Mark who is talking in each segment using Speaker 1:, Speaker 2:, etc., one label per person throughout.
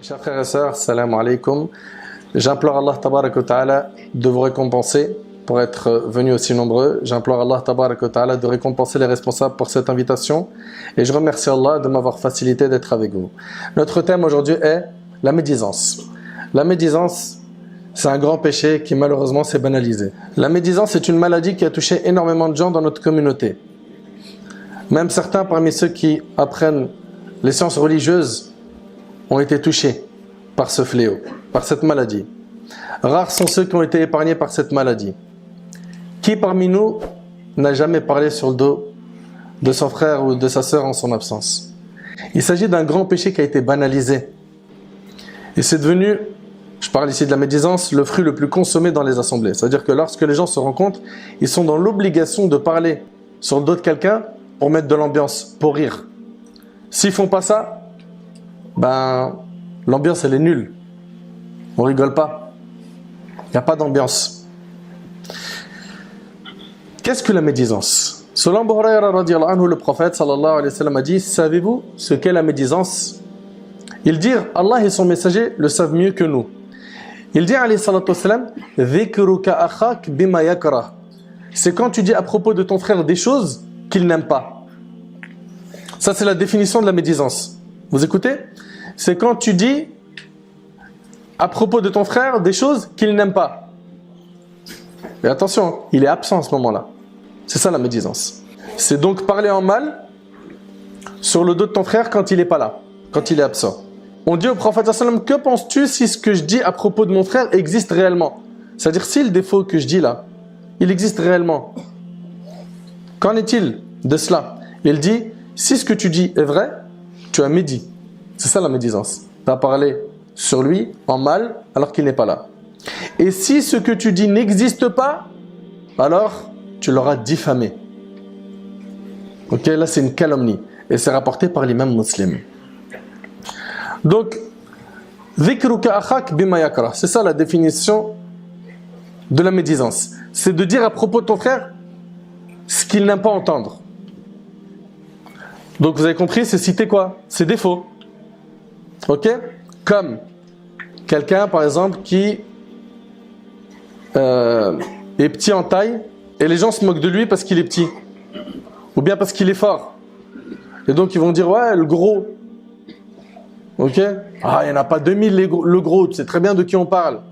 Speaker 1: Chers frères et sœurs, salam alaikum. J'implore Allah tabarak wa ta'ala de vous récompenser pour être venus aussi nombreux. J'implore Allah tabarak wa ta'ala de récompenser les responsables pour cette invitation. Et je remercie Allah de m'avoir facilité d'être avec vous. Notre thème aujourd'hui est la médisance. La médisance, c'est un grand péché qui malheureusement s'est banalisé. La médisance est une maladie qui a touché énormément de gens dans notre communauté. Même certains parmi ceux qui apprennent les sciences religieuses ont été touchés par ce fléau, par cette maladie. Rares sont ceux qui ont été épargnés par cette maladie. Qui parmi nous n'a jamais parlé sur le dos de son frère ou de sa sœur en son absence? Il s'agit d'un grand péché qui a été banalisé. Et c'est devenu, je parle ici de la médisance, le fruit le plus consommé dans les assemblées. C'est-à-dire que lorsque les gens se rencontrent, ils sont dans l'obligation de parler sur le dos de quelqu'un pour mettre de l'ambiance, pour rire. S'ils font pas ça, l'ambiance elle est nulle. On rigole pas. Il n'y a pas d'ambiance. Qu'est-ce que la médisance? Selon Abu Hurayra radiyallahu anhu, le prophète sallallahu alayhi wa sallam a dit: savez-vous ce qu'est la médisance? Ils dirent: Allah et son messager le savent mieux que nous. Il dit alayhi salatu wa sallam: dhikruka akhak bima yakrah. C'est quand tu dis à propos de ton frère des choses qu'il n'aime pas. Ça c'est la définition de la médisance. Vous écoutez? C'est quand tu dis à propos de ton frère des choses qu'il n'aime pas. Mais attention, il est absent à ce moment-là. C'est ça la médisance. C'est donc parler en mal sur le dos de ton frère quand il n'est pas là, quand il est absent. On dit au prophète sallallahu alayhi wa sallam: que penses-tu si ce que je dis à propos de mon frère existe réellement? C'est-à-dire si le défaut que je dis là, il existe réellement. Qu'en est-il de cela? Il dit: si ce que tu dis est vrai, tu as médit. C'est ça la médisance. Tu as parlé sur lui en mal alors qu'il n'est pas là. Et si ce que tu dis n'existe pas, alors tu l'auras diffamé. Ok, là c'est une calomnie. Et c'est rapporté par l'imam Muslim. Donc, dhikruka akhak bima yakrah. C'est ça la définition de la médisance. C'est de dire à propos de ton frère ce qu'il n'aime pas entendre. Donc vous avez compris, c'est citer quoi? Ses défauts. Ok? Comme quelqu'un par exemple qui est petit en taille et les gens se moquent de lui parce qu'il est petit. Ou bien parce qu'il est fort. Et donc ils vont dire: ouais, le gros. Ok? Ah, il n'y en a pas 2000 le gros, tu sais très bien de qui on parle.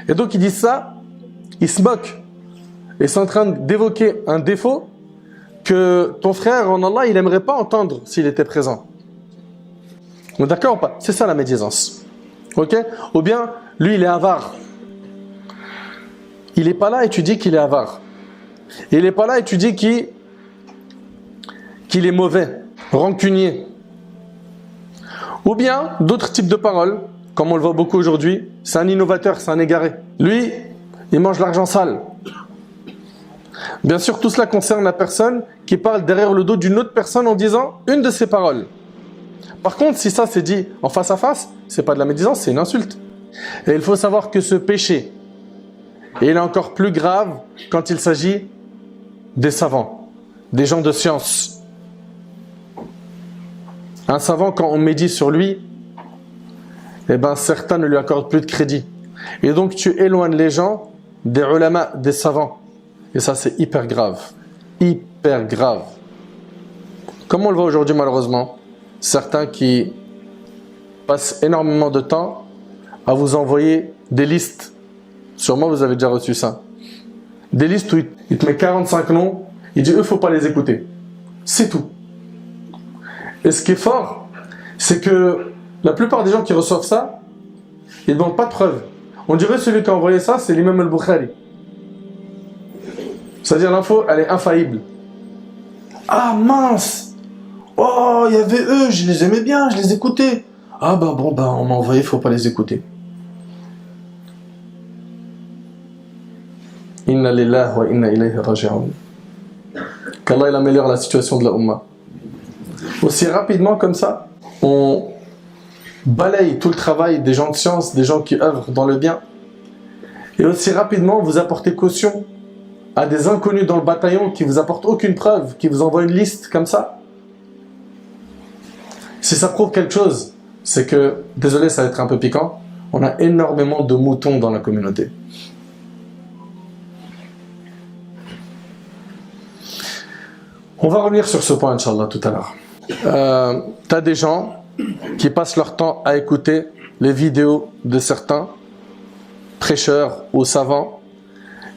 Speaker 1: Et donc ils disent ça, ils se moquent. Et c'est en train d'évoquer un défaut que ton frère en Allah, il n'aimerait pas entendre s'il était présent. D'accord ou pas? C'est ça la médisance. Ok? Ou bien, lui, il est avare. Il n'est pas là et tu dis qu'il est avare. Il n'est pas là et tu dis qu'il est mauvais, rancunier. Ou bien, d'autres types de paroles, comme on le voit beaucoup aujourd'hui, c'est un innovateur, c'est un égaré. Lui, il mange l'argent sale. Bien sûr, tout cela concerne la personne qui parle derrière le dos d'une autre personne en disant une de ses paroles. Par contre, si ça c'est dit en face à face, c'est pas de la médisance, c'est une insulte. Et il faut savoir que ce péché, il est encore plus grave quand il s'agit des savants, des gens de science. Un savant, quand on médit sur lui, certains ne lui accordent plus de crédit. Et donc tu éloignes les gens des ulama, des savants. Et ça c'est hyper grave. Hyper grave. Comme on le voit aujourd'hui malheureusement, certains qui passent énormément de temps à vous envoyer des listes. Sûrement vous avez déjà reçu ça. Des listes où il te met 45 noms, il dit: eux, il ne faut pas les écouter. C'est tout. Et ce qui est fort, c'est que la plupart des gens qui reçoivent ça, ils ne donnent pas de preuves. On dirait celui qui a envoyé ça, c'est l'imam al-Bukhari. C'est-à-dire l'info, elle est infaillible. Ah mince! Oh, il y avait eux, je les aimais bien, je les écoutais. Ah on m'a envoyé, il ne faut pas les écouter. Inna lillahi wa inna ilayhi raji'un. Qu'Allah il améliore la situation de la Ummah. Aussi rapidement comme ça, on balaye tout le travail des gens de science, des gens qui œuvrent dans le bien. Et aussi rapidement, vous apportez caution à des inconnus dans le bataillon qui vous apportent aucune preuve, qui vous envoient une liste comme ça. Si ça prouve quelque chose, c'est que, désolé, ça va être un peu piquant, on a énormément de moutons dans la communauté. On va revenir sur ce point, Inch'Allah, tout à l'heure. T'as des gens qui passent leur temps à écouter les vidéos de certains prêcheurs ou savants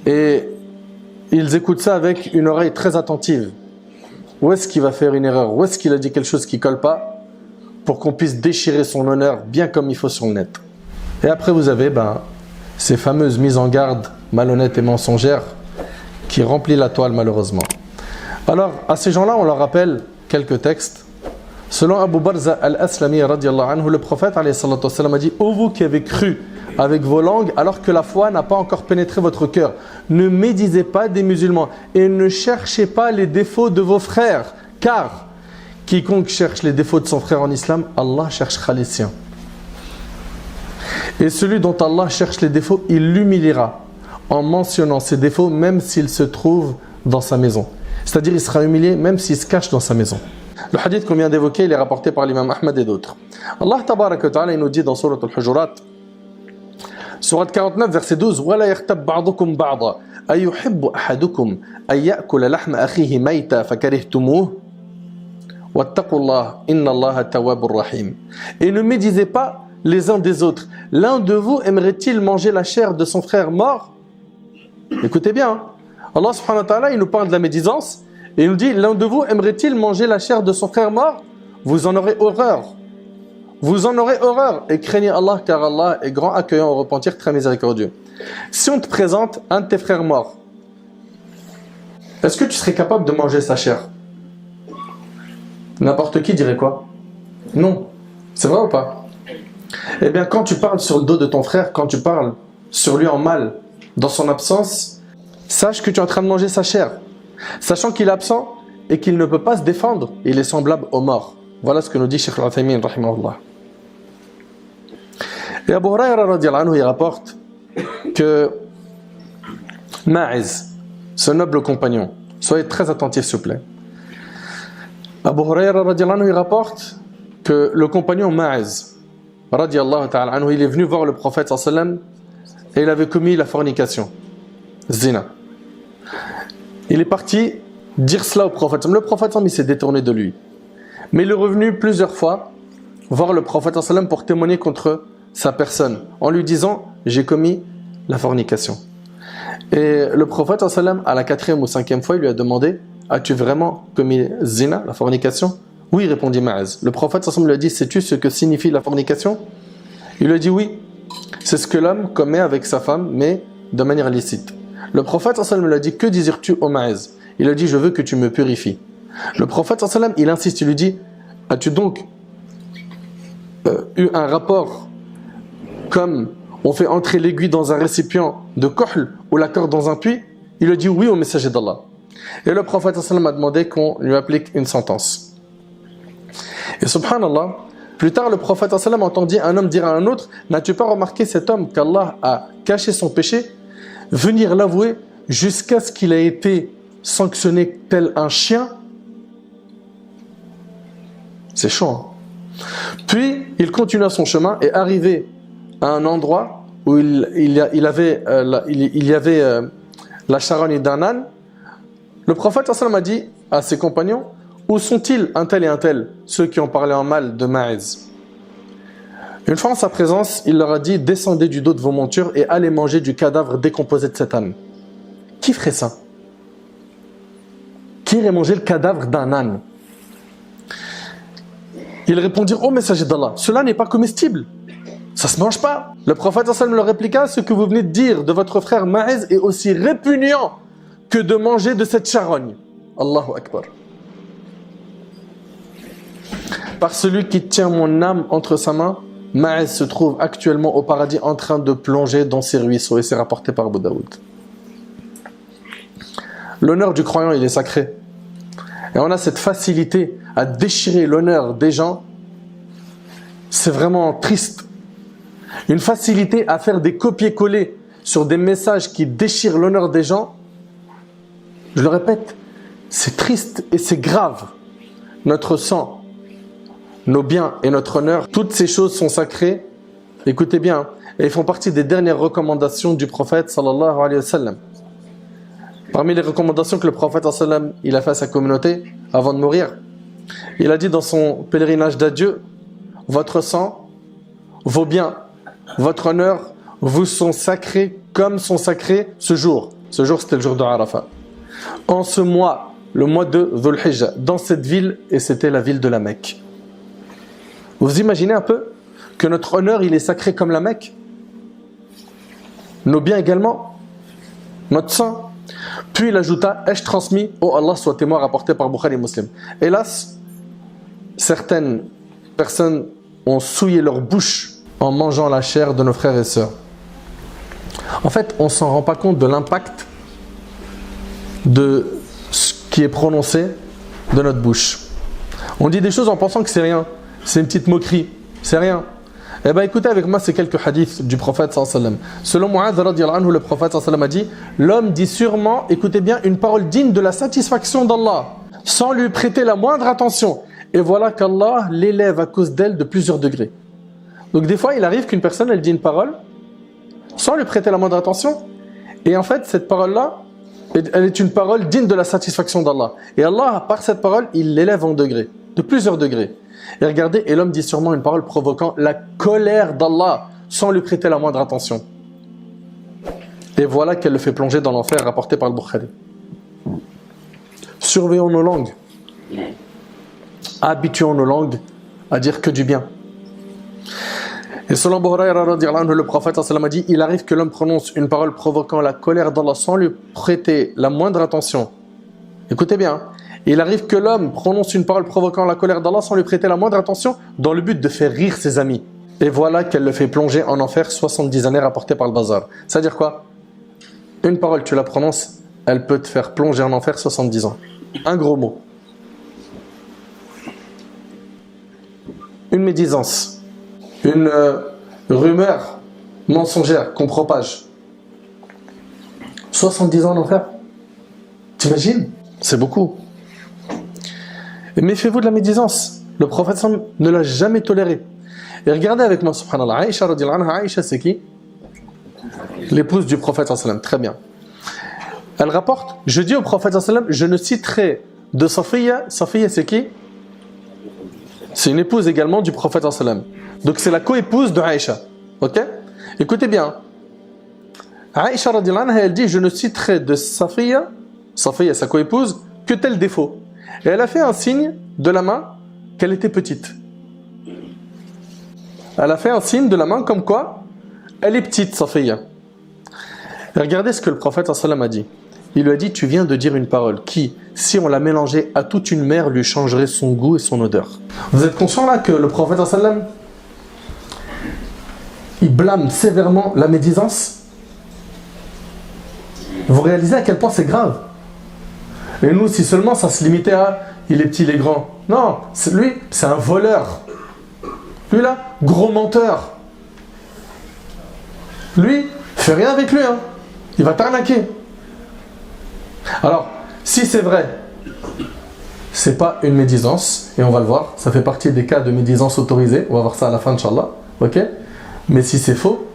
Speaker 1: et ils écoutent ça avec une oreille très attentive. Où est-ce qu'il va faire une erreur? Où est-ce qu'il a dit quelque chose qui ne colle pas pour qu'on puisse déchirer son honneur bien comme il faut sur le net? Et après vous avez ces fameuses mises en garde malhonnêtes et mensongères qui remplissent la toile malheureusement. Alors à ces gens-là on leur rappelle quelques textes. Selon Abu Barza al-Aslami radiallahu anhu, le prophète alayhi salatu wassalam a dit: ô vous qui avez cru avec vos langues alors que la foi n'a pas encore pénétré votre cœur, ne médisez pas des musulmans et ne cherchez pas les défauts de vos frères, car quiconque cherche les défauts de son frère en islam, Allah cherchera les siens. Et celui dont Allah cherche les défauts, il l'humiliera en mentionnant ses défauts même s'il se trouve dans sa maison. C'est-à-dire il sera humilié même s'il se cache dans sa maison. Le hadith qu'on vient d'évoquer, il est rapporté par l'imam Ahmad et d'autres. Allah tabarak wa ta'ala, il nous dit dans Surat al-Hujurat, Surat 49, verset 12, وَلَا يَغْتَبْ بَعْضُكُمْ بَعْضًا أَيُحِبُّ أَحَدُكُمْ أَنْ يَأْكُلَ لَحْمَ أَخِيهِ مَيْتًا فَكَرِهْتُمُوهُ وَاتَّقُوا اللَّهَ إِنَّ اللَّهَ التَّوَّابُ الرَّحِيمُ. Et ne médisez pas les uns des autres. L'un de vous aimerait-il manger la chair de son frère mort? Écoutez bien, hein. Allah subhanahu wa ta'ala, il nous parle de la médisance et il nous dit: l'un de vous aimerait-il manger la chair de son frère mort? Vous en aurez horreur. Vous en aurez horreur et craignez Allah, car Allah est grand, accueillant au repentir, très miséricordieux. Si on te présente un de tes frères morts, est-ce que tu serais capable de manger sa chair? N'importe qui dirait quoi? Non. C'est vrai ou pas? Eh bien, quand tu parles sur le dos de ton frère, quand tu parles sur lui en mal, dans son absence, sache que tu es en train de manger sa chair, sachant qu'il est absent et qu'il ne peut pas se défendre, il est semblable aux morts. Voilà ce que nous dit Cheikh Al-Uthaymin rahimahullah. Et Abu Hurayra radiallahu anhu, il rapporte que Ma'iz, ce noble compagnon, soyez très attentifs s'il vous plaît. Abu Hurayra radiallahu anhu, il rapporte que le compagnon Ma'iz radiallahu ta'ala anhu, il est venu voir le prophète sallallahu alayhi wa sallam et il avait commis la fornication, zina. Il est parti dire cela au prophète. Le prophète il s'est détourné de lui. Mais il est revenu plusieurs fois voir le prophète sallam pour témoigner contre sa personne en lui disant: j'ai commis la fornication. Et le prophète sallam, à la 4e ou 5e fois, il lui a demandé: as-tu vraiment commis zina, la fornication? Oui, répondit Ma'az. Le prophète sallam lui a dit: sais-tu ce que signifie la fornication? Il lui a dit: oui, c'est ce que l'homme commet avec sa femme, mais de manière licite. Le prophète sallam lui a dit: que désires-tu au Ma'az? Il a dit: je veux que tu me purifies. Le prophète sallam, il insiste, il lui dit: as-tu donc eu un rapport comme on fait entrer l'aiguille dans un récipient de kohl ou la corde dans un puits? Il a dit: oui, au messager d'Allah. Et le prophète sallam a demandé qu'on lui applique une sentence. Et subhanallah, plus tard le prophète sallam entendit un homme dire à un autre: n'as-tu pas remarqué cet homme qu'Allah a caché son péché, venir l'avouer jusqu'à ce qu'il ait été sanctionné tel un chien? C'est chaud, hein? Puis il continua son chemin et arrivé à un endroit où il y avait la charogne d'un âne. Le prophète sallam a dit à ses compagnons: où sont-ils un tel et un tel, ceux qui ont parlé en mal de Ma'iz? Une fois en sa présence, il leur a dit: descendez du dos de vos montures et allez manger du cadavre décomposé de cet âne. Qui ferait ça? Qui irait manger le cadavre d'un âne? Ils répondirent: ô messager d'Allah, cela n'est pas comestible, ça se mange pas. Le prophète sallam leur répliqua: ce que vous venez de dire de votre frère Ma'iz est aussi répugnant que de manger de cette charogne. Allahu Akbar. Par celui qui tient mon âme entre sa main, Ma'iz se trouve actuellement au paradis en train de plonger dans ses ruisseaux, et c'est rapporté par Abu Daoud. L'honneur du croyant, il est sacré. Et on a cette facilité à déchirer l'honneur des gens. C'est vraiment triste. Une facilité à faire des copier-coller sur des messages qui déchirent l'honneur des gens. Je le répète, c'est triste et c'est grave. Notre sang, nos biens et notre honneur, toutes ces choses sont sacrées. Écoutez bien, et ils font partie des dernières recommandations du prophète sallallahu alayhi wa sallam. Parmi les recommandations que le prophète sallallahu alayhi wa sallam il a fait à sa communauté avant de mourir, il a dit dans son pèlerinage d'adieu, votre sang, vos biens, votre honneur vous sont sacrés comme sont sacrés ce jour. Ce jour, c'était le jour de Arafat. En ce mois, le mois de Dhul Hijjah, dans cette ville, et c'était la ville de la Mecque. Vous imaginez un peu que notre honneur, il est sacré comme la Mecque? Nos biens également, notre sang. Puis il ajouta, ai-je transmis, ô Allah, soit témoin, rapporté par Bukhari et Muslim. Hélas, certaines personnes ont souillé leur bouche en mangeant la chair de nos frères et sœurs. En fait, on ne s'en rend pas compte de l'impact de ce qui est prononcé de notre bouche. On dit des choses en pensant que c'est rien. C'est une petite moquerie. C'est rien. Eh bien, écoutez avec moi ces quelques hadiths du prophète sallallahu alayhi wa sallam. Selon Mu'adh radiyallahu anhu, le prophète sallallahu alayhi wa sallam a dit: l'homme dit sûrement, écoutez bien, une parole digne de la satisfaction d'Allah, sans lui prêter la moindre attention. Et voilà qu'Allah l'élève à cause d'elle de plusieurs degrés. Donc des fois, il arrive qu'une personne, elle dit une parole sans lui prêter la moindre attention. Et en fait, cette parole-là, elle est une parole digne de la satisfaction d'Allah. Et Allah, par cette parole, il l'élève en degrés, de plusieurs degrés. Et regardez, et l'homme dit sûrement une parole provoquant la colère d'Allah, sans lui prêter la moindre attention. Et voilà qu'elle le fait plonger dans l'enfer, rapporté par le Bukhari. Surveillons nos langues. Habituons nos langues à dire que du bien. Et selon Abu Hurayra radiyallahu anhu, le prophète sallallahu alayhi wa sallam a dit: il arrive que l'homme prononce une parole provoquant la colère d'Allah sans lui prêter la moindre attention. Écoutez bien. Il arrive que l'homme prononce une parole provoquant la colère d'Allah sans lui prêter la moindre attention, dans le but de faire rire ses amis. Et voilà qu'elle le fait plonger en enfer 70 années, rapportées par le Bazar. C'est-à-dire quoi? Une parole, tu la prononces, elle peut te faire plonger en enfer 70 ans. Un gros mot. Une médisance. Une rumeur mensongère qu'on propage. 70 ans en enfer. T'imagines? C'est beaucoup. Et méfiez-vous de la médisance. Le prophète ne l'a jamais toléré. Et regardez avec moi, subhanallah, Aïcha radiyallahu anha. Aïcha, c'est qui? L'épouse du prophète sallallahu alayhi wa sallam. Très bien. Elle rapporte: je dis au prophète sallallahu alayhi wa sallam, je ne citerai de Safiya. Safiya, c'est qui? C'est une épouse également du prophète sallallahu alayhi wa sallam. Donc c'est la coépouse de Aïcha. Ok? Écoutez bien. Aïcha radiyallahu anha, elle dit: je ne citerai de Safiya, sa coépouse, que tel défaut. Et elle a fait un signe de la main qu'elle était petite. Elle a fait un signe de la main comme quoi elle est petite, Safiya. Et regardez ce que le prophète sallallahu alayhi wa sallam a dit. Il lui a dit: tu viens de dire une parole qui, si on la mélangeait à toute une mer, lui changerait son goût et son odeur. Vous êtes conscient là que le prophète sallallahu alayhi wa sallam, il blâme sévèrement la médisance? Vous réalisez à quel point c'est grave? Et nous, si seulement ça se limitait à il est petit, il est grand. Non, lui, c'est un voleur. Lui là, gros menteur. Lui, fais rien avec lui, hein. Il va t'arnaquer. Alors, si c'est vrai, c'est pas une médisance, et on va le voir, ça fait partie des cas de médisance autorisée. On va voir ça à la fin, Inch'Allah. Ok? Mais si c'est faux,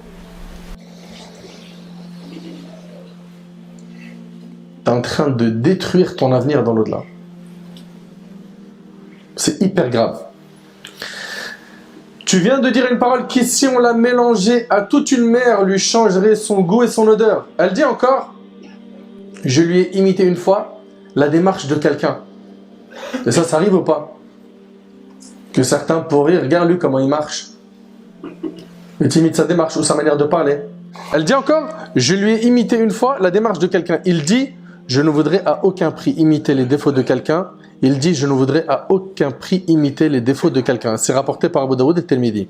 Speaker 1: tu es en train de détruire ton avenir dans l'au-delà. C'est hyper grave. Tu viens de dire une parole qui, si on la mélangeait à toute une mer, lui changerait son goût et son odeur. Elle dit encore: je lui ai imité une fois la démarche de quelqu'un. Et ça arrive ou pas? Que certains pourraient, regarde lui comment il marche. Et tu imites sa démarche ou sa manière de parler. Elle dit encore: je lui ai imité une fois la démarche de quelqu'un. Il dit: je ne voudrais à aucun prix imiter les défauts de quelqu'un. Il dit: je ne voudrais à aucun prix imiter les défauts de quelqu'un. C'est rapporté par Abu Daoud et Tirmidhi.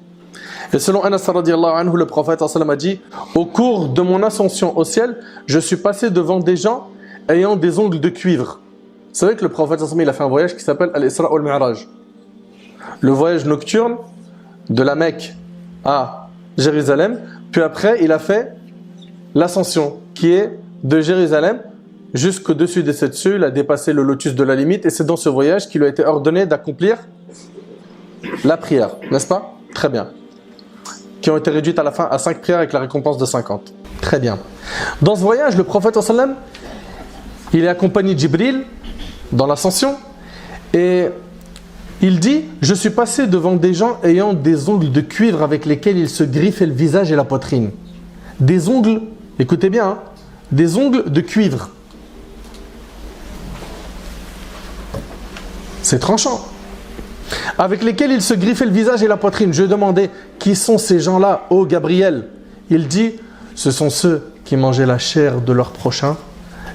Speaker 1: Et selon Anas radiyallahu anhu, le prophète sallallahu alayhi wa sallam a dit: au cours de mon ascension au ciel, je suis passé devant des gens ayant des ongles de cuivre. Vous savez que le prophète sallallahu alayhi wa sallam, il a fait un voyage qui s'appelle Al-Isra wal-Mi'raj. Le voyage nocturne de la Mecque à Jérusalem. Puis après, il a fait l'ascension qui est de Jérusalem jusqu'au-dessus des sept cieux. Il a dépassé le lotus de la limite et c'est dans ce voyage qu'il lui a été ordonné d'accomplir la prière, n'est-ce pas? Très bien. Qui ont été réduites à la fin à 5 prières avec la récompense de 50. Très bien. Dans ce voyage, le prophète sallam, il est accompagné de Jibril dans l'ascension et il dit « Je suis passé devant des gens ayant des ongles de cuivre avec lesquels ils se griffaient le visage et la poitrine. » Des ongles, écoutez bien, hein, des ongles de cuivre. C'est tranchant. Avec lesquels ils se griffaient le visage et la poitrine. Je demandais « Qui sont ces gens-là, ô Gabriel ?» Il dit « Ce sont ceux qui mangeaient la chair de leur prochain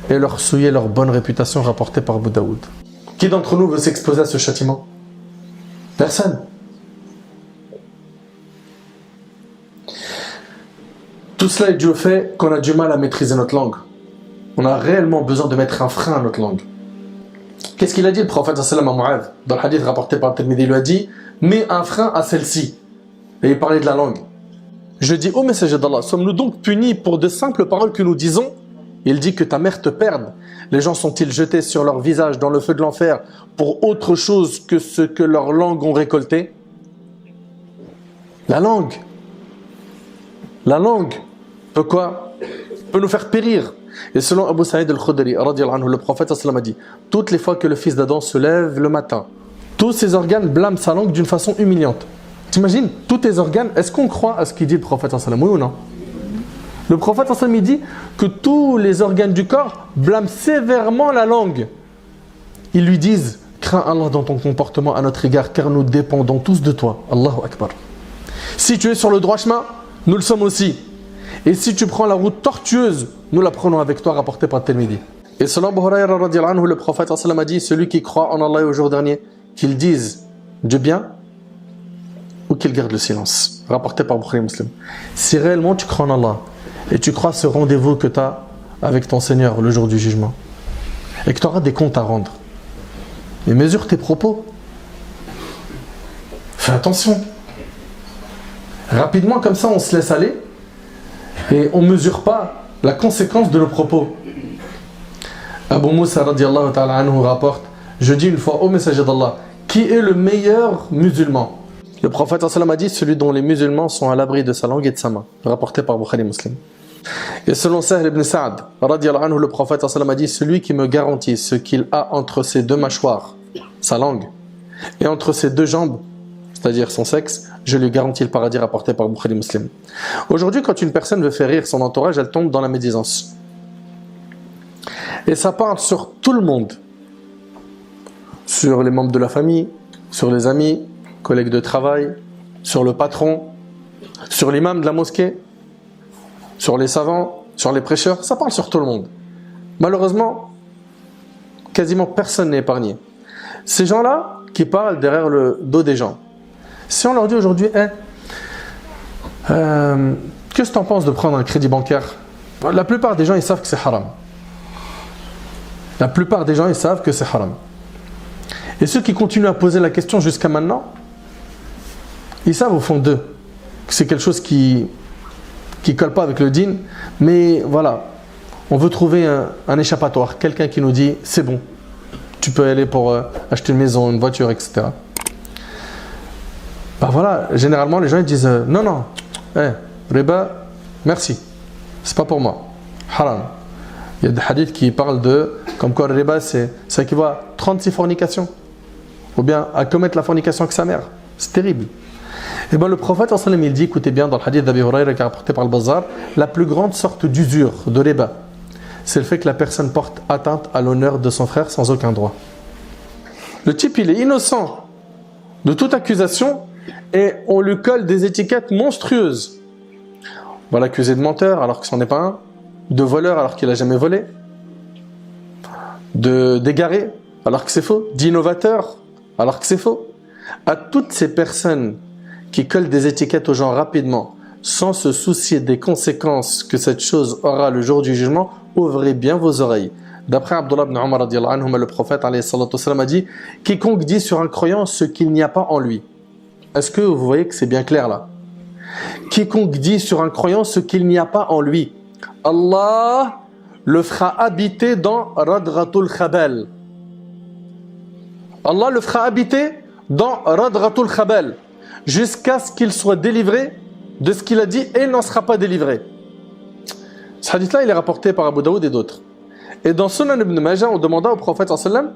Speaker 1: et leur souillaient leur bonne réputation rapportée par Abu Daoud. » Qui d'entre nous veut s'exposer à ce châtiment? Personne. Tout cela est dû au fait qu'on a du mal à maîtriser notre langue. On a réellement besoin de mettre un frein à notre langue. Qu'est-ce qu'il a dit le prophète sallallahu alayhi wa sallam à Mu'adh? Dans le hadith rapporté par Tirmidhi, il lui a dit « Mets un frein à celle-ci. » Et il parlait de la langue. Je dis « Ô messager d'Allah, sommes-nous donc punis pour de simples paroles que nous disons ?» Il dit « Que ta mère te perde. Les gens sont-ils jetés sur leur visage dans le feu de l'enfer pour autre chose que ce que leurs langues ont récolté ?» La langue. La langue peut quoi? Peut nous faire périr. Et selon Abu Sa'id al-Khudri, le prophète a dit « Toutes les fois que le fils d'Adam se lève le matin, tous ses organes blâment sa langue d'une façon humiliante. » T'imagines, tous tes organes, est-ce qu'on croit à ce qu'il dit le prophète, oui ou non? Le prophète il dit que tous les organes du corps blâment sévèrement la langue. Ils lui disent « Crains Allah dans ton comportement à notre égard, car nous dépendons tous de toi. » Allahu Akbar. Si tu es sur le droit chemin, nous le sommes aussi. Et si tu prends la route tortueuse, nous la prenons avec toi, rapporté par Tirmidhi. Et selon Abu Hurayra radiyallahu anhu, le prophète a dit, celui qui croit en Allah et au jour dernier, qu'il dise du bien ou qu'il garde le silence. Rapporté par Bukhari Muslim. Si réellement tu crois en Allah et tu crois ce rendez-vous que tu as avec ton Seigneur le jour du jugement et que tu auras des comptes à rendre, mais mesure tes propos. Fais attention. Rapidement, comme ça, on se laisse aller et on ne mesure pas la conséquence de nos propos. Abu Moussa radiallahu ta'ala anhu rapporte, je dis une fois au messager d'Allah, qui est le meilleur musulman? Le prophète a dit, celui dont les musulmans sont à l'abri de sa langue et de sa main. Rapporté par Bukhari Muslim. Et selon Sahl ibn Sa'ad, radiallahu anhu, le prophète a dit, celui qui me garantit ce qu'il a entre ses deux mâchoires, sa langue, et entre ses deux jambes, c'est-à-dire son sexe, je lui garantis le paradis, rapporté par Bukhari Muslim. Aujourd'hui, quand une personne veut faire rire son entourage, elle tombe dans la médisance. Et ça parle sur tout le monde. Sur les membres de la famille, sur les amis, collègues de travail, sur le patron, sur l'imam de la mosquée, sur les savants, sur les prêcheurs, ça parle sur tout le monde. Malheureusement, quasiment personne n'est épargné. Ces gens-là qui parlent derrière le dos des gens, si on leur dit aujourd'hui, qu'est-ce que tu en penses de prendre un crédit bancaire? La plupart des gens, ils savent que c'est haram. La plupart des gens, ils savent que c'est haram. Et ceux qui continuent à poser la question jusqu'à maintenant, ils savent au fond d'eux que c'est quelque chose qui colle pas avec le din, mais voilà, on veut trouver un échappatoire, quelqu'un qui nous dit c'est bon, tu peux aller pour acheter une maison, une voiture, etc. Ben voilà, généralement les gens ils disent non, riba, merci, c'est pas pour moi, haram. Il y a des hadiths qui parlent de comme quoi le riba ça équivaut à 36 fornications, ou bien à commettre la fornication avec sa mère. C'est terrible. Et bien le prophète il dit, écoutez bien, dans le hadith d'Abi Hurayra qui est rapporté par le Bazar, la plus grande sorte d'usure, de riba, c'est le fait que la personne porte atteinte à l'honneur de son frère sans aucun droit. Le type il est innocent de toute accusation et on lui colle des étiquettes monstrueuses. On va l'accuser de menteur alors que ce n'en est pas un, de voleur alors qu'il n'a jamais volé, d'égaré alors que c'est faux, d'innovateur alors que c'est faux. À toutes ces personnes qui collent des étiquettes aux gens rapidement, sans se soucier des conséquences que cette chose aura le jour du jugement, ouvrez bien vos oreilles. D'après Abdullah ibn Umar radiallahu anhu, le prophète a dit « Quiconque dit sur un croyant ce qu'il n'y a pas en lui ». Est-ce que vous voyez que c'est bien clair là? Quiconque dit sur un croyant ce qu'il n'y a pas en lui, Allah le fera habiter dans Radratul Khabal. Allah le fera habiter dans Radratul Khabal, jusqu'à ce qu'il soit délivré de ce qu'il a dit et il n'en sera pas délivré. Ce hadith-là, il est rapporté par Abu Daoud et d'autres. Et dans Sunan ibn Majah, on demanda au prophète sallam,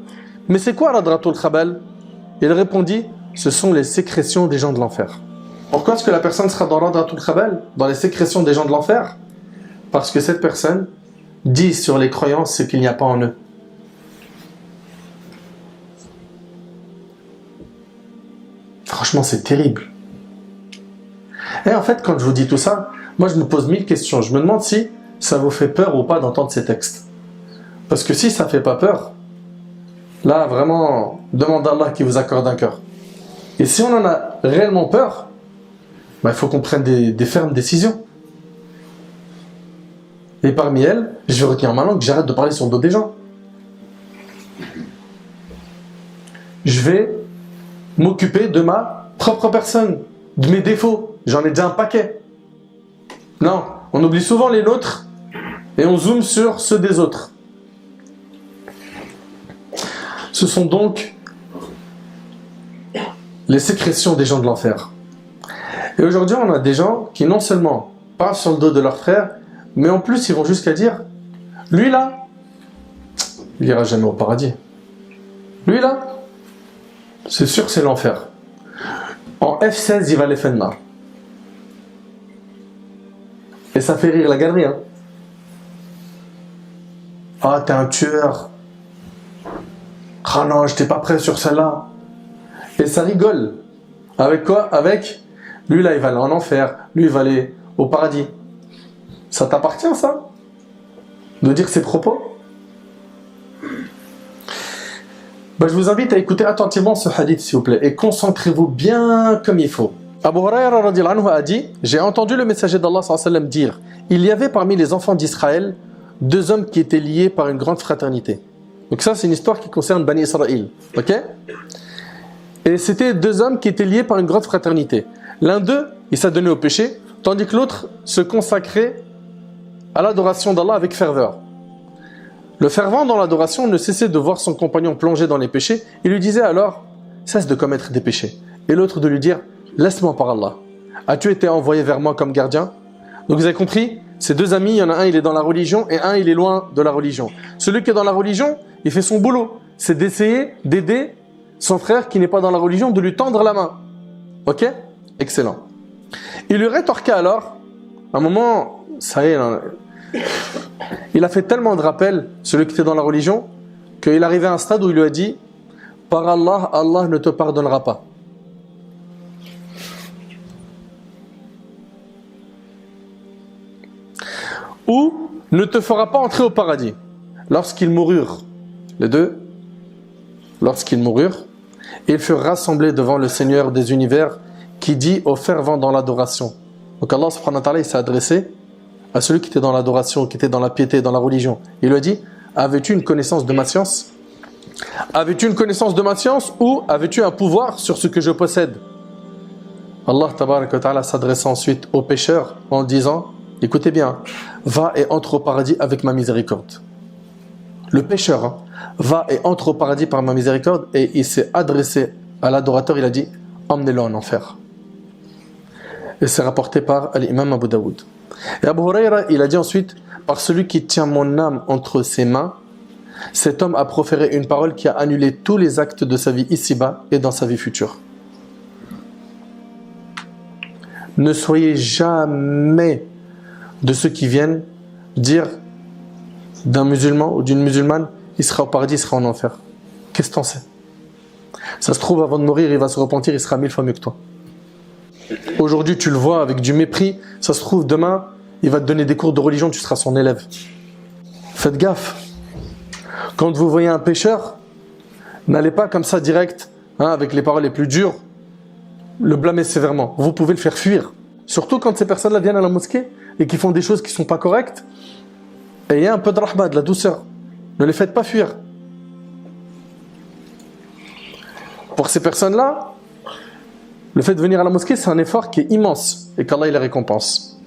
Speaker 1: mais c'est quoi Radratul Khabal? Il répondit, ce sont les sécrétions des gens de l'enfer. Pourquoi est-ce que la personne sera dans Radratul Khabal, dans les sécrétions des gens de l'enfer? Parce que cette personne dit sur les croyances ce qu'il n'y a pas en eux. Franchement, c'est terrible. Et en fait, quand je vous dis tout ça, moi je me pose 1000 questions. Je me demande si ça vous fait peur ou pas d'entendre ces textes. Parce que si ça ne fait pas peur, là vraiment, demandez à Allah qui vous accorde un cœur. Et si on en a réellement peur, il faut qu'on prenne des fermes décisions. Et parmi elles, je vais retenir ma langue, j'arrête de parler sur le dos des gens. Je vais m'occuper de ma propre personne, de mes défauts. J'en ai déjà un paquet. Non, on oublie souvent les nôtres et on zoome sur ceux des autres. Ce sont donc les sécrétions des gens de l'enfer. Et aujourd'hui, on a des gens qui non seulement parlent sur le dos de leurs frères, mais en plus, ils vont jusqu'à dire, lui là, il n'ira jamais au paradis. Lui là, c'est sûr que c'est l'enfer. En F16, il va les Fenna. Et ça fait rire la galerie. Hein. Ah, t'es un tueur. Ah non, j'étais pas prêt sur celle-là. Et ça rigole. Avec quoi? Avec, lui là, il va aller en enfer. Lui, il va aller au paradis. Ça t'appartient, ça? De dire ces propos? Je vous invite à écouter attentivement ce hadith, s'il vous plaît, et concentrez-vous bien comme il faut. Abu Huraira radhiyallahu anhu a dit, j'ai entendu le messager d'Allah sallallahu alayhi wa sallam dire, il y avait parmi les enfants d'Israël 2 hommes qui étaient liés par une grande fraternité. Donc ça, c'est une histoire qui concerne Bani Israël. Ok? Et c'était 2 hommes qui étaient liés par une grande fraternité. L'un d'eux, il s'adonnait au péché, tandis que l'autre se consacrait à l'adoration d'Allah avec ferveur. Le fervent dans l'adoration ne cessait de voir son compagnon plongé dans les péchés. Il lui disait alors, cesse de commettre des péchés. Et l'autre de lui dire, laisse-moi par Allah. As-tu été envoyé vers moi comme gardien? Donc vous avez compris, ces 2 amis, il y en a un, il est dans la religion et un, il est loin de la religion. Celui qui est dans la religion, il fait son boulot. C'est d'essayer d'aider son frère qui n'est pas dans la religion, de lui tendre la main. Ok? Excellent. Il lui rétorqua alors, à un moment, ça y est, il a fait tellement de rappels, celui qui était dans la religion, qu'il arrivait à un stade où il lui a dit, par Allah, Allah ne te pardonnera pas. Ou ne te fera pas entrer au paradis. Lorsqu'ils moururent, les 2, lorsqu'ils moururent, ils furent rassemblés devant le Seigneur des univers qui dit aux fervents dans l'adoration. Donc Allah subhanahu wa ta'ala, il s'est adressé à celui qui était dans l'adoration, qui était dans la piété, dans la religion. Il lui a dit, avais-tu une connaissance de ma science? Avais-tu une connaissance de ma science ou avais-tu un pouvoir sur ce que je possède? Allah tabaraka wa ta'ala s'adressa ensuite aux pécheurs en disant, écoutez bien, va et entre au paradis avec ma miséricorde. Le pécheur va et entre au paradis par ma miséricorde, et il s'est adressé à l'adorateur, il a dit, emmenez-le en enfer. Et c'est rapporté par l'imam Abu Daoud. Et Abu Huraira, il a dit ensuite, par celui qui tient mon âme entre ses mains, cet homme a proféré une parole qui a annulé tous les actes de sa vie ici-bas et dans sa vie future. Ne soyez jamais de ceux qui viennent dire d'un musulman ou d'une musulmane, il sera au paradis, il sera en enfer. Qu'est-ce que t'en sais? Ça se trouve, avant de mourir, il va se repentir, il sera 1000 fois mieux que toi. Aujourd'hui, tu le vois avec du mépris. Ça se trouve, demain, il va te donner des cours de religion, tu seras son élève. Faites gaffe. Quand vous voyez un pécheur, n'allez pas comme ça direct, avec les paroles les plus dures, le blâmer sévèrement. Vous pouvez le faire fuir. Surtout quand ces personnes-là viennent à la mosquée et qui font des choses qui ne sont pas correctes. Ayez un peu de rahma, de la douceur. Ne les faites pas fuir. Pour ces personnes-là, le fait de venir à la mosquée, c'est un effort qui est immense et qu'Allah il les récompense.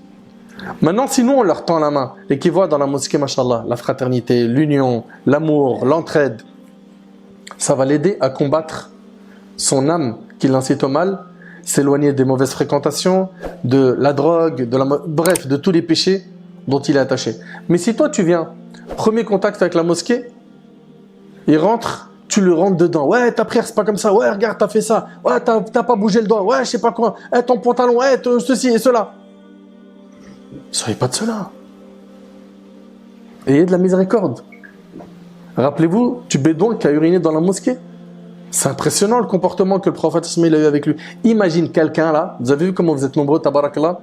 Speaker 1: Maintenant, si nous on leur tend la main et qu'ils voient dans la mosquée, mashallah, la fraternité, l'union, l'amour, l'entraide, ça va l'aider à combattre son âme qui l'incite au mal, s'éloigner des mauvaises fréquentations, de la drogue, bref, de tous les péchés dont il est attaché. Mais si toi tu viens, premier contact avec la mosquée, il rentre, tu le rentres dedans. Ouais, ta prière c'est pas comme ça. Ouais, regarde, t'as fait ça. Ouais, t'as pas bougé le doigt. Ouais, je sais pas quoi. Ton pantalon, ceci et cela. Soyez pas de cela. Ayez de la miséricorde. Rappelez-vous du bédouin qui a uriné dans la mosquée. C'est impressionnant le comportement que le prophète a eu avec lui. Imagine quelqu'un là, vous avez vu comment vous êtes nombreux, tabarakallah.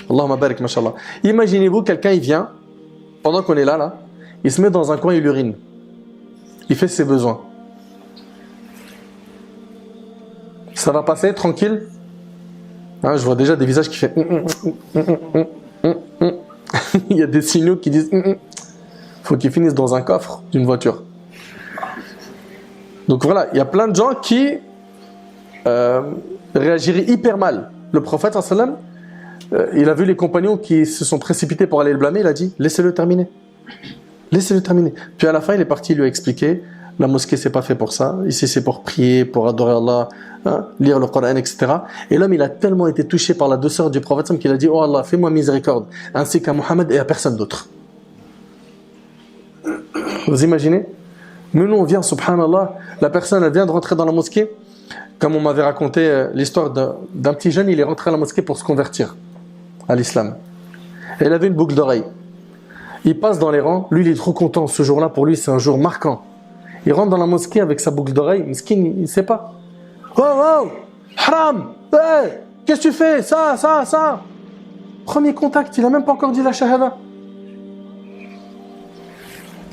Speaker 1: Allahumma barik, mashallah. Imaginez-vous, quelqu'un il vient, pendant qu'on est là, il se met dans un coin, il urine. Il fait ses besoins. Ça va passer tranquille. Hein, je vois déjà des visages qui font. Il y a des signaux qui disent. Faut qu'ils finissent dans un coffre d'une voiture. Donc voilà, il y a plein de gens qui réagiraient hyper mal. Le prophète, sallam, il a vu les compagnons qui se sont précipités pour aller le blâmer, il a dit « Laissez-le terminer. Laissez-le terminer. » Puis à la fin, il est parti lui expliquer « La mosquée, c'est pas fait pour ça. Ici, c'est pour prier, pour adorer Allah, hein, lire le Coran, etc. » Et l'homme, il a tellement été touché par la douceur du prophète qu'il a dit « Oh Allah, fais-moi miséricorde, ainsi qu'à Mohammed et à personne d'autre. » Vous imaginez? Mais nous, on vient, subhanallah, la personne, elle vient de rentrer dans la mosquée. Comme on m'avait raconté l'histoire d'un petit jeune, il est rentré à la mosquée pour se convertir à l'islam. Et il avait une boucle d'oreille. Il passe dans les rangs, lui, il est trop content. Ce jour-là, pour lui, c'est un jour marquant. Il rentre dans la mosquée avec sa boucle d'oreille, miskin, il ne sait pas. Oh, oh, haram, hey, qu'est-ce que tu fais? Ça. Premier contact, il n'a même pas encore dit la shahada.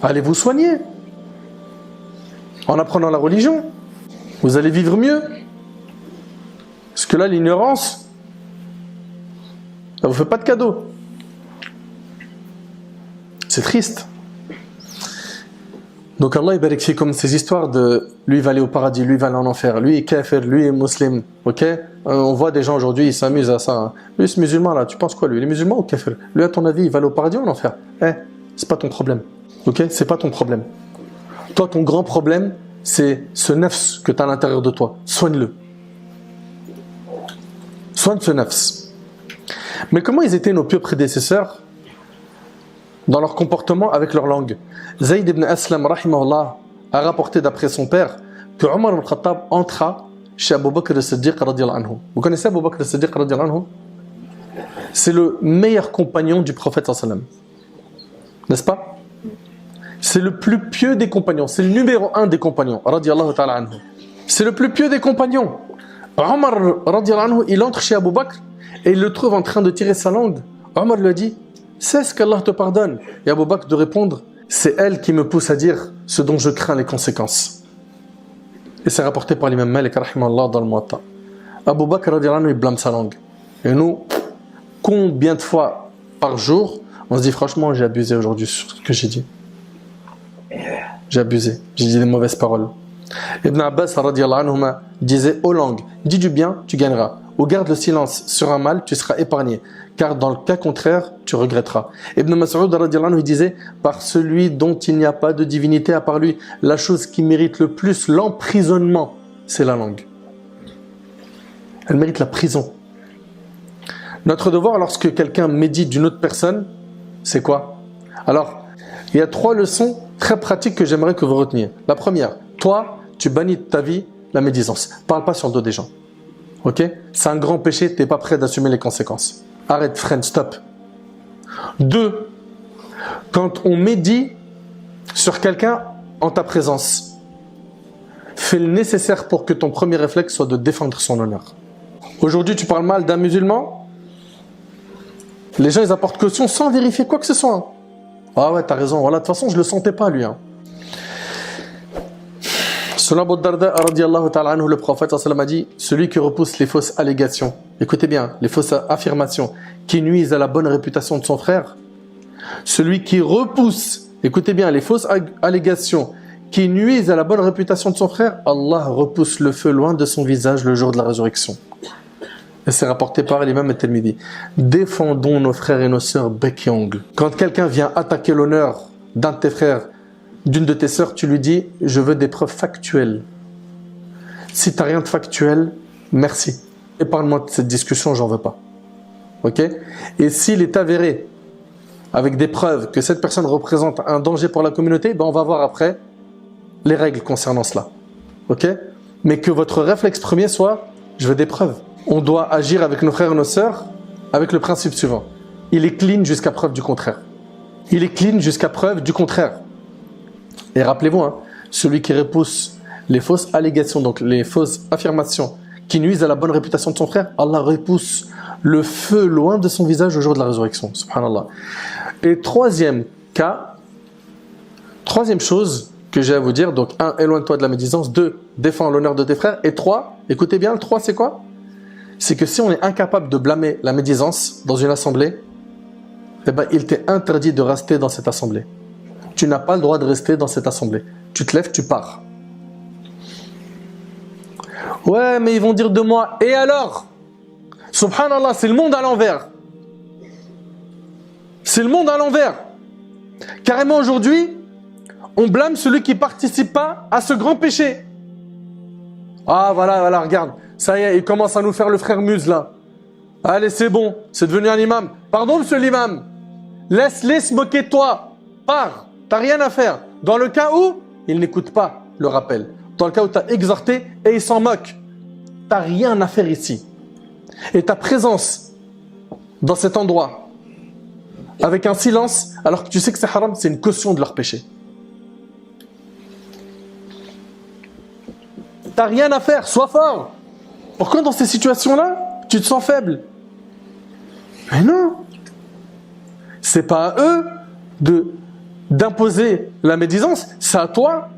Speaker 1: Allez vous soigner. En apprenant la religion, vous allez vivre mieux. Parce que là, l'ignorance, ça vous fait pas de cadeau. C'est triste. Donc Allah, il vérifie comme ces histoires de lui va aller au paradis, lui va aller en enfer, lui est kafir, lui est musulman. Ok? On voit des gens aujourd'hui, ils s'amusent à ça. Hein. Lui, ce musulman là, tu penses quoi lui? Il est musulman ou kafir? Lui, à ton avis, il va aller au paradis ou en enfer? C'est pas ton problème. Ok? C'est pas ton problème. Toi, ton grand problème, c'est ce nafs que tu as à l'intérieur de toi. Soigne-le. Soigne ce nafs. Mais comment ils étaient nos pieux prédécesseurs dans leur comportement avec leur langue? Zayd ibn Aslam, rahimahullah, a rapporté d'après son père que Omar ibn Khattab entra chez Abu Bakr al-Siddiq radiyallahu anhu. Vous connaissez Abu Bakr al-Siddiq radiyallahu anhu? C'est le meilleur compagnon du prophète sallam. N'est-ce pas? C'est le plus pieux des compagnons. C'est le numéro 1 des compagnons. Radiyallahu ta'ala anhu. C'est le plus pieux des compagnons. Omar, radiyallahu anhu, il entre chez Abu Bakr et il le trouve en train de tirer sa langue. Omar lui a dit, c'est ce qu'Allah te pardonne. Et Abu Bakr de répondre, c'est elle qui me pousse à dire ce dont je crains les conséquences. Et c'est rapporté par l'imam Malik, rahimahullah, dans le Muwatta. Abu Bakr, radiyallahu anhu, il blâme sa langue. Et nous, combien de fois par jour, on se dit, franchement, j'ai abusé aujourd'hui sur ce que j'ai dit. J'ai abusé, j'ai dit des mauvaises paroles. Ibn Abbas radiyallahu anhu disait aux langues, dis du bien, tu gagneras. Ou garde le silence sur un mal, tu seras épargné. Car dans le cas contraire, tu regretteras. Ibn Mas'ud radiyallahu anhu disait, par celui dont il n'y a pas de divinité à part lui, la chose qui mérite le plus l'emprisonnement, c'est la langue. Elle mérite la prison. Notre devoir lorsque quelqu'un médite d'une autre personne, c'est quoi? Alors, il y a 3 leçons très pratiques que j'aimerais que vous reteniez. La première, toi, tu bannis de ta vie la médisance. Parle pas sur le dos des gens. Ok? C'est un grand péché, tu n'es pas prêt d'assumer les conséquences. Arrête, freine, stop. 2, quand on médit sur quelqu'un en ta présence, fais le nécessaire pour que ton premier réflexe soit de défendre son honneur. Aujourd'hui, tu parles mal d'un musulman, les gens ils apportent caution sans vérifier quoi que ce soit. Ah ouais, t'as raison, voilà, de toute façon, je le sentais pas lui. Hein. Selon Abu Darda, radiyallahu ta'ala anhu, le prophète a dit, celui qui repousse les fausses allégations, écoutez bien, les fausses affirmations qui nuisent à la bonne réputation de son frère, celui qui repousse, écoutez bien, les fausses allégations qui nuisent à la bonne réputation de son frère, Allah repousse le feu loin de son visage le jour de la résurrection. Et c'est rapporté par l'imam al-Tirmidhi. Défendons nos frères et nos sœurs bec et ongle. Quand quelqu'un vient attaquer l'honneur d'un de tes frères, d'une de tes sœurs, tu lui dis, je veux des preuves factuelles. Si tu n'as rien de factuel, merci. Épargne-moi de cette discussion, j'en veux pas. Ok? Et s'il est avéré, avec des preuves, que cette personne représente un danger pour la communauté, ben on va voir après les règles concernant cela. Ok? Mais que votre réflexe premier soit, je veux des preuves. On doit agir avec nos frères et nos sœurs avec le principe suivant. Il est clean jusqu'à preuve du contraire. Il est clean jusqu'à preuve du contraire. Et rappelez-vous, hein, celui qui repousse les fausses allégations, donc les fausses affirmations qui nuisent à la bonne réputation de son frère, Allah repousse le feu loin de son visage au jour de la résurrection. Subhanallah. Et troisième cas, troisième chose que j'ai à vous dire, donc 1, éloigne-toi de la médisance, 2, défends l'honneur de tes frères, et 3, écoutez bien, le 3 c'est quoi? C'est que si on est incapable de blâmer la médisance dans une assemblée, eh ben, il t'est interdit de rester dans cette assemblée. Tu n'as pas le droit de rester dans cette assemblée. Tu te lèves, tu pars. Ouais, mais ils vont dire de moi, et alors? Subhanallah, c'est le monde à l'envers. C'est le monde à l'envers. Carrément aujourd'hui, on blâme celui qui ne participe pas à ce grand péché. Ah voilà, regarde. Ça y est, il commence à nous faire le frère Muse là. Allez, c'est bon, c'est devenu un imam. Pardon, monsieur l'imam. Laisse-les se moquer de toi. Pars, t'as rien à faire. Dans le cas où il n'écoute pas le rappel. Dans le cas où tu as exhorté et il s'en moque. T'as rien à faire ici. Et ta présence dans cet endroit, avec un silence, alors que tu sais que c'est haram, c'est une caution de leur péché. T'as rien à faire, sois fort. Pourquoi dans ces situations-là, tu te sens faible? Mais non. C'est pas à eux d'imposer la médisance, c'est à toi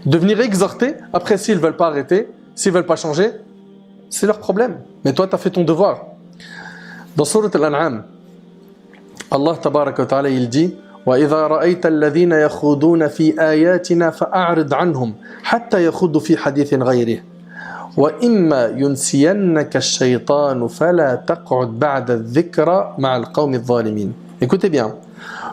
Speaker 1: de venir exhorter. Après, s'ils ne veulent pas arrêter, s'ils ne veulent pas changer, c'est leur problème. Mais toi, tu as fait ton devoir. Dans Sourate Al-An'am, Allah tabaraka wa ta'ala, il dit وَإِذَا رَأَيْتَ الَّذِينَ يَخُوضُونَ فِي آيَاتِنَا فَأَعْرِضْ عَنْهُمْ حَتَّى يَخُوضُوا فِي حَدِيثٍ غَيْرِهِ وَإِمَّا يُنْسِيَنَّكَ الشَّيْطَانُ فَلَا تَقْعُدْ بَعْدَ الذِّكْرَى مَعَ الْقَوْمِ الظَّالِمِينَ. Écoutez bien,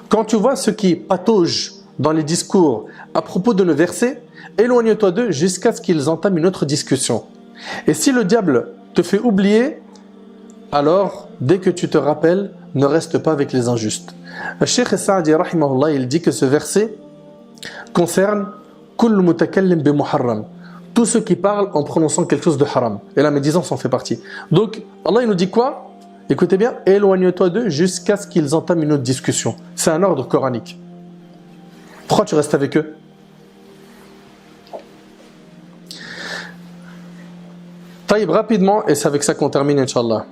Speaker 1: quand tu vois ceux qui pataugent dans les discours à propos de nos versets, éloigne-toi d'eux jusqu'à ce qu'ils entament une autre discussion. Et si le diable te fait oublier, alors, dès que tu te rappelles, ne reste pas avec les injustes. Le Cheikh Sa'di, rahimahullah, il dit que ce verset concerne kull mutakallim bi muharram, tous ceux qui parlent en prononçant quelque chose de haram. Et la médisance en fait partie. Donc, Allah il nous dit quoi? Écoutez bien, éloigne-toi d'eux jusqu'à ce qu'ils entament une autre discussion. C'est un ordre coranique. Pourquoi tu restes avec eux? Taïb, rapidement, et c'est avec ça qu'on termine, Inch'Allah.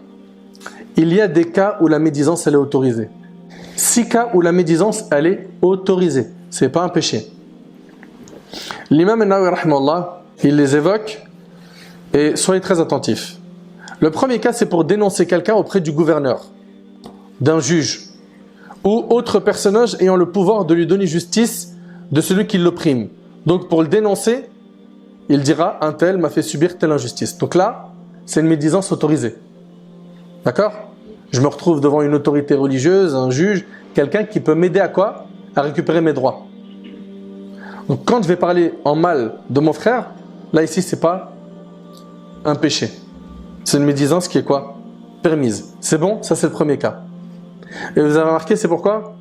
Speaker 1: Il y a des cas où la médisance, elle est autorisée. 6 cas où la médisance, elle est autorisée. Ce n'est pas un péché. L'imam An-Nawawi, rahimahullah, il les évoque et soyez très attentifs. Le premier cas, c'est pour dénoncer quelqu'un auprès du gouverneur, d'un juge ou autre personnage ayant le pouvoir de lui donner justice de celui qui l'opprime. Donc pour le dénoncer, il dira un tel m'a fait subir telle injustice. Donc là, c'est une médisance autorisée. D'accord? Je me retrouve devant une autorité religieuse, un juge, quelqu'un qui peut m'aider à quoi? À récupérer mes droits. Donc quand je vais parler en mal de mon frère, là ici c'est pas un péché. C'est une médisance qui est quoi? Permise. C'est bon? Ça c'est le premier cas. Et vous avez remarqué c'est pourquoi?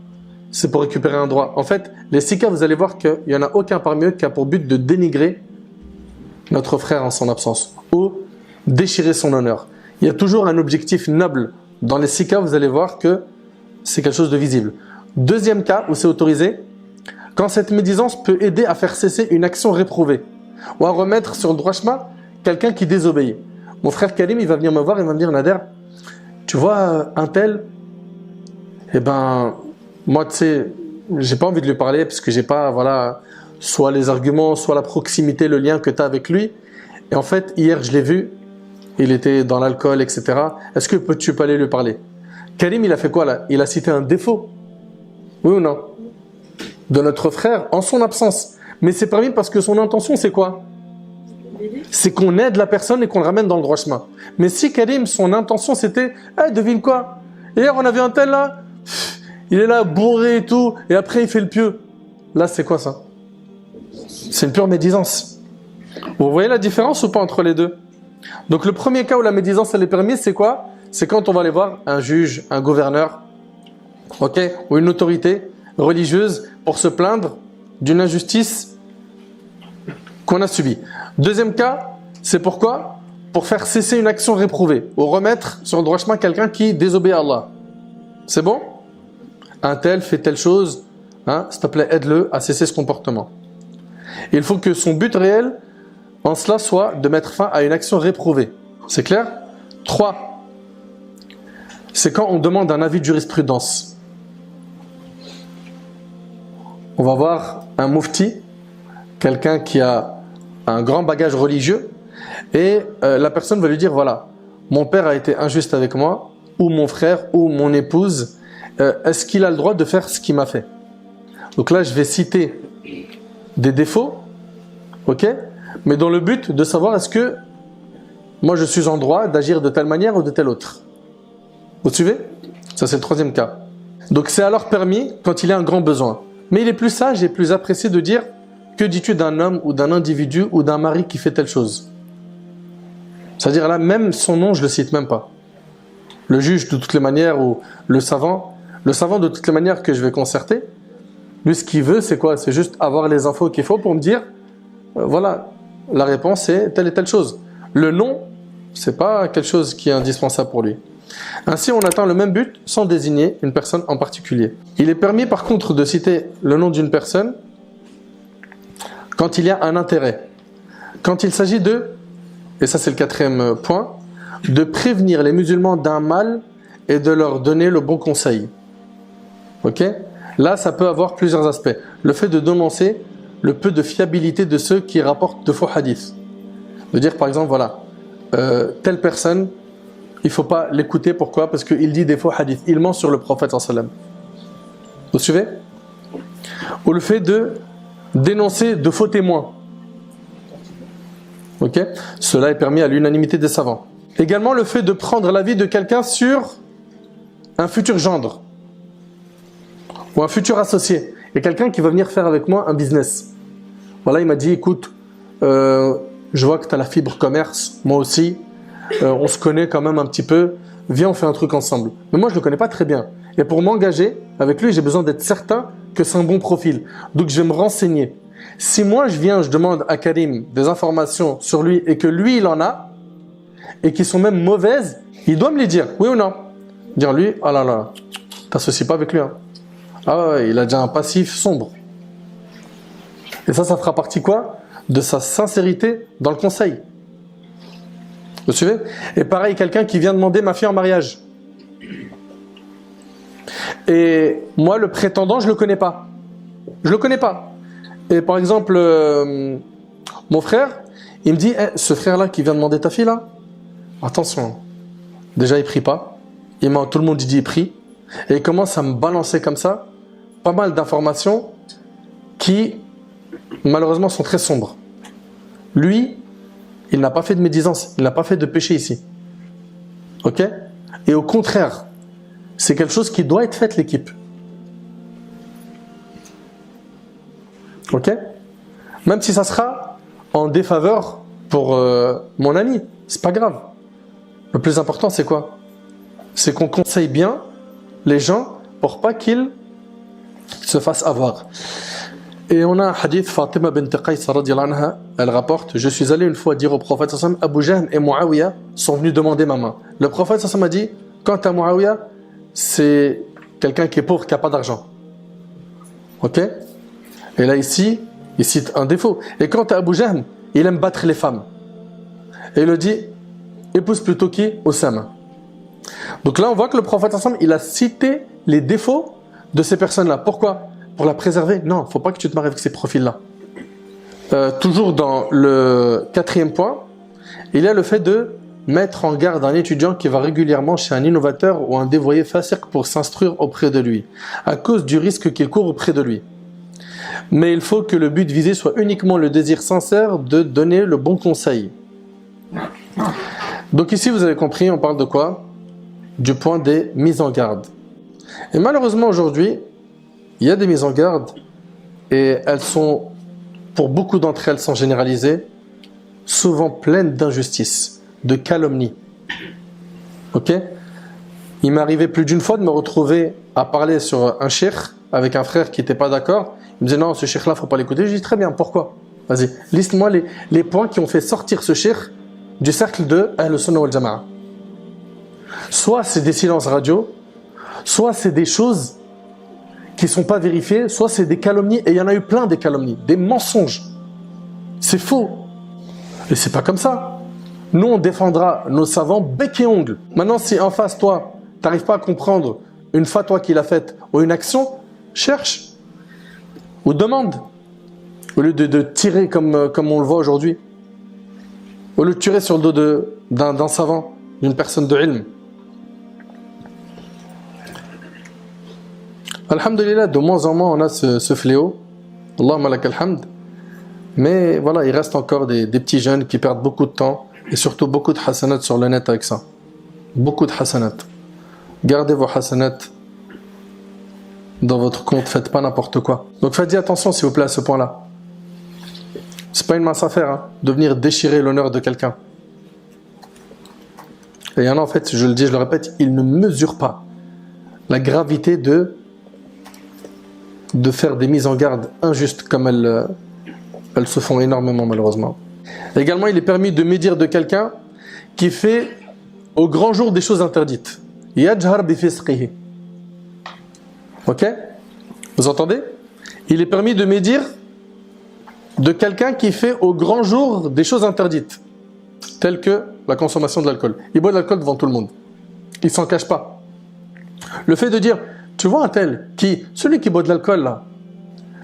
Speaker 1: C'est pour récupérer un droit. En fait, les 6 cas, vous allez voir qu'il n'y en a aucun parmi eux qui a pour but de dénigrer notre frère en son absence ou déchirer son honneur. Il y a toujours un objectif noble. Dans les 6 cas, vous allez voir que c'est quelque chose de visible. Deuxième cas où c'est autorisé, quand cette médisance peut aider à faire cesser une action réprouvée ou à remettre sur le droit chemin quelqu'un qui désobéit. Mon frère Karim, il va venir me voir et va me dire, Nader, tu vois un tel, eh ben, moi tu sais, j'ai pas envie de lui parler parce que j'ai pas, voilà, soit les arguments, soit la proximité, le lien que tu as avec lui. Et en fait, hier je l'ai vu, il était dans l'alcool, etc. Est-ce que tu peux aller lui parler? Karim, il a fait quoi là? Il a cité un défaut. Oui ou non? De notre frère en son absence. Mais c'est permis parce que son intention, c'est quoi? C'est qu'on aide la personne et qu'on le ramène dans le droit chemin. Mais si Karim, son intention, c'était hey, devine quoi? Hier, on a vu un tel là, il est là bourré et tout, et après, il fait le pieux. Là, c'est quoi ça? C'est une pure médisance. Vous voyez la différence ou pas entre les deux? Donc le premier cas où la médisance elle est permise, c'est quoi? C'est quand on va aller voir un juge, un gouverneur, ok, ou une autorité religieuse pour se plaindre d'une injustice qu'on a subie. Deuxième cas, c'est pourquoi? Pour faire cesser une action réprouvée ou remettre sur le droit chemin quelqu'un qui désobéit à Allah. C'est bon? Un tel fait telle chose, hein, s'il te plaît, aide-le à cesser ce comportement. Il faut que son but réel en cela soit de mettre fin à une action réprouvée. C'est clair? 3. C'est quand on demande un avis de jurisprudence. On va voir un mufti, quelqu'un qui a un grand bagage religieux, et la personne va lui dire, voilà, mon père a été injuste avec moi, ou mon frère, ou mon épouse, est-ce qu'il a le droit de faire ce qu'il m'a fait? Donc là, je vais citer des défauts, ok, mais dans le but de savoir est-ce que moi je suis en droit d'agir de telle manière ou de telle autre. Vous suivez? Ça c'est le troisième cas. Donc c'est alors permis quand il y a un grand besoin. Mais il est plus sage et plus apprécié de dire que dis-tu d'un homme ou d'un individu ou d'un mari qui fait telle chose. C'est-à-dire là, même son nom, je le cite même pas. Le juge de toutes les manières ou le savant de toutes les manières que je vais concerter, lui ce qu'il veut c'est quoi? C'est juste avoir les infos qu'il faut pour me dire voilà, la réponse est telle et telle chose. Le nom, c'est pas quelque chose qui est indispensable pour lui. Ainsi, on atteint le même but sans désigner une personne en particulier. Il est permis par contre de citer le nom d'une personne quand il y a un intérêt. Quand il s'agit de, et ça c'est le quatrième point, de prévenir les musulmans d'un mal et de leur donner le bon conseil. Ok? Là, ça peut avoir plusieurs aspects. Le fait de dénoncer le peu de fiabilité de ceux qui rapportent de faux hadiths. De dire par exemple, voilà, telle personne, il ne faut pas l'écouter, pourquoi? Parce qu'il dit des faux hadiths, il ment sur le prophète sallallahu alayhi wa sallam. Vous suivez? Ou le fait de dénoncer de faux témoins. Ok? Cela est permis à l'unanimité des savants. Également le fait de prendre l'avis de quelqu'un sur un futur gendre ou un futur associé. Il y a quelqu'un qui va venir faire avec moi un business. Voilà, il m'a dit, écoute, je vois que tu as la fibre commerce, moi aussi, on se connaît quand même un petit peu, viens on fait un truc ensemble. Mais moi je ne le connais pas très bien. Et pour m'engager avec lui, j'ai besoin d'être certain que c'est un bon profil. Donc je vais me renseigner. Si moi je viens, je demande à Karim des informations sur lui et que lui il en a, et qui sont même mauvaises, il doit me les dire, oui ou non? Dire lui, ah là là, t'associes pas avec lui. Hein. Ah ouais, il a déjà un passif sombre. Et ça fera partie quoi? De sa sincérité dans le conseil. Vous suivez? Et pareil, quelqu'un qui vient demander ma fille en mariage. Et moi, le prétendant, je le connais pas. Je le connais pas. Et par exemple, mon frère, il me dit, ce frère-là qui vient demander ta fille là, attention, déjà il prie pas. Tout le monde dit il prie. Et il commence à me balancer comme ça pas mal d'informations qui malheureusement sont très sombres. Lui, il n'a pas fait de médisance, il n'a pas fait de péché ici. Ok? Et au contraire, c'est quelque chose qui doit être fait, l'équipe. Ok? Même si ça sera en défaveur pour mon ami, c'est pas grave. Le plus important, c'est quoi? C'est qu'on conseille bien les gens pour pas qu'ils se fassent avoir. Et on a un hadith, Fatima bint Qais radiyallahu anha, elle rapporte, je suis allé une fois dire au prophète sallallahu alayhi wa sallam, Abu Jahl et Muawiya sont venus demander ma main. Le prophète sallallahu alayhi wa sallam a dit, quant à Muawiya, c'est quelqu'un qui est pauvre, qui n'a pas d'argent. Ok? Et là ici, il cite un défaut. Et quant à Abu Jahl, il aime battre les femmes. Et il le dit, épouse plutôt qui? Osama. Donc là on voit que le prophète sallallahu alayhi wa sallam, il a cité les défauts de ces personnes-là. Pourquoi? Pour la préserver? Non, il ne faut pas que tu te maries avec ces profils-là. Toujours dans le quatrième point, il y a le fait de mettre en garde un étudiant qui va régulièrement chez un innovateur ou un dévoyé fasiq pour s'instruire auprès de lui, à cause du risque qu'il court auprès de lui. Mais il faut que le but visé soit uniquement le désir sincère de donner le bon conseil. Donc ici, vous avez compris, on parle de quoi? Du point des mises en garde. Et malheureusement aujourd'hui, il y a des mises en garde et elles sont, pour beaucoup d'entre elles, sont généralisées. souvent pleines d'injustice, de calomnie. Ok? Il m'est arrivé plus d'une fois de me retrouver à parler sur un cheikh avec un frère qui n'était pas d'accord. Il me disait non, ce cheikh-là, il ne faut pas l'écouter. Je dis très bien, pourquoi? Vas-y, liste-moi les points qui ont fait sortir ce cheikh du cercle de Ahl Sunnah wal Jama'a. Soit c'est des silences radio, soit c'est des choses qui ne sont pas vérifiées, soit c'est des calomnies, et il y en a eu plein des calomnies, des mensonges. C'est faux. Et c'est pas comme ça. Nous, on défendra nos savants bec et ongles. Maintenant, si en face, toi, tu n'arrives pas à comprendre une fatwa qu'il a faite ou une action, cherche ou demande. Au lieu de tirer comme on le voit aujourd'hui. Au lieu de tirer sur le dos d'un savant, d'une personne de ilm. Alhamdulillah, de moins en moins on a ce fléau. Allahumma lakal hamd. Mais voilà, il reste encore des petits jeunes qui perdent beaucoup de temps et surtout beaucoup de hasanat sur le net avec ça. Beaucoup de hasanat. Gardez vos hasanat dans votre compte, faites pas n'importe quoi. Donc faites attention s'il vous plaît à ce point-là. C'est pas une mince affaire hein, de venir déchirer l'honneur de quelqu'un. Et il y en a en fait, je le dis, je le répète, ils ne mesurent pas la gravité de faire des mises en garde injustes comme elles se font énormément malheureusement. Également, il est permis de médire de quelqu'un qui fait au grand jour des choses interdites. Yajhar bi fisqihi. Ok? Vous entendez? Il est permis de médire de quelqu'un qui fait au grand jour des choses interdites, telles que la consommation de l'alcool. Il boit de l'alcool devant tout le monde. Il s'en cache pas. Le fait de dire, tu vois un tel, celui qui boit de l'alcool là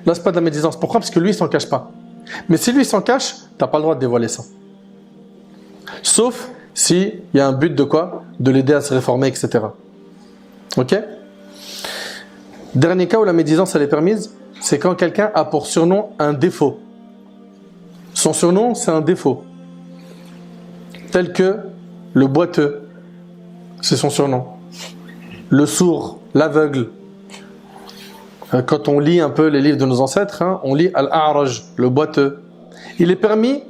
Speaker 1: c'est pas de la médisance. Pourquoi? Parce que lui il s'en cache pas. Mais si lui il s'en cache, t'as pas le droit de dévoiler ça. Sauf si il y a un but de quoi? De l'aider à se réformer, etc. Ok? Dernier cas où la médisance elle est permise, c'est quand quelqu'un a pour surnom un défaut. Son surnom, c'est un défaut. Tel que le boiteux, c'est son surnom. Le sourd, l'aveugle. Quand on lit un peu les livres de nos ancêtres, hein, on lit Al-A'raj, le boiteux. Il est permis,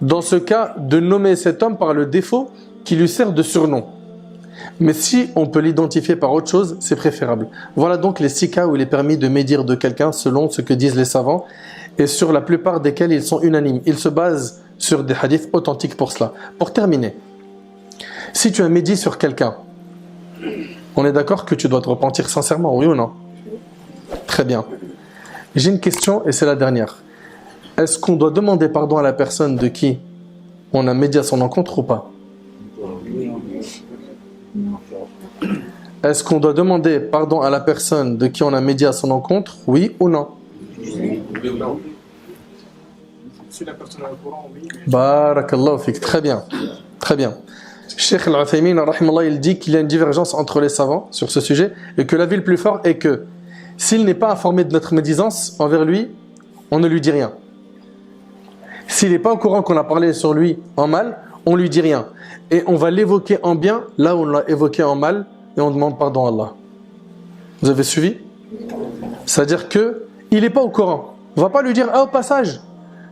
Speaker 1: dans ce cas, de nommer cet homme par le défaut qui lui sert de surnom. Mais si on peut l'identifier par autre chose, c'est préférable. Voilà donc les 6 cas où il est permis de médire de quelqu'un selon ce que disent les savants et sur la plupart desquels ils sont unanimes. Ils se basent sur des hadiths authentiques pour cela. Pour terminer, si tu as médit sur quelqu'un, on est d'accord que tu dois te repentir sincèrement, oui ou non? Très bien. J'ai une question et c'est la dernière. Est-ce qu'on doit demander pardon à la personne de qui on a médié à son encontre ou pas? Est-ce qu'on doit demander pardon à la personne de qui on a médié à son encontre, oui ou non? Si la personne est au courant, oui. Barakallahu fik. Très bien. Très bien. Cheikh Al-Uthaymin, rahimallah, il dit qu'il y a une divergence entre les savants sur ce sujet et que l'avis le plus fort est que s'il n'est pas informé de notre médisance envers lui, on ne lui dit rien. S'il n'est pas au courant qu'on a parlé sur lui en mal, on lui dit rien. Et on va l'évoquer en bien là où on l'a évoqué en mal et on demande pardon à Allah. Vous avez suivi? C'est-à-dire que il n'est pas au courant. On ne va pas lui dire « Ah, au passage,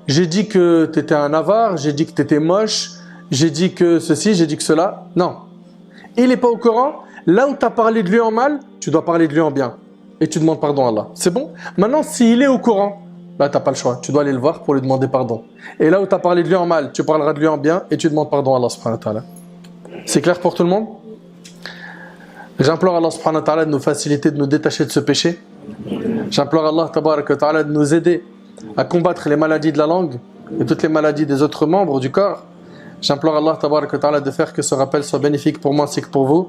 Speaker 1: j'ai dit que tu étais un avare, j'ai dit que tu étais moche, j'ai dit que ceci, j'ai dit que cela. » Non. Il n'est pas au courant. Là où tu as parlé de lui en mal, tu dois parler de lui en bien. Et tu demandes pardon à Allah. C'est bon? Maintenant, s'il est au courant, là, tu n'as pas le choix. Tu dois aller le voir pour lui demander pardon. Et là où tu as parlé de lui en mal, tu parleras de lui en bien et tu demandes pardon à Allah subhanahu wa ta'ala. C'est clair pour tout le monde? J'implore Allah subhanahu wa ta'ala de nous faciliter, de nous détacher de ce péché. J'implore Allah tabarak wa ta'ala de nous aider à combattre les maladies de la langue et toutes les maladies des autres membres du corps. J'implore Allah tabarak wa ta'ala de faire que ce rappel soit bénéfique pour moi ainsi que pour vous.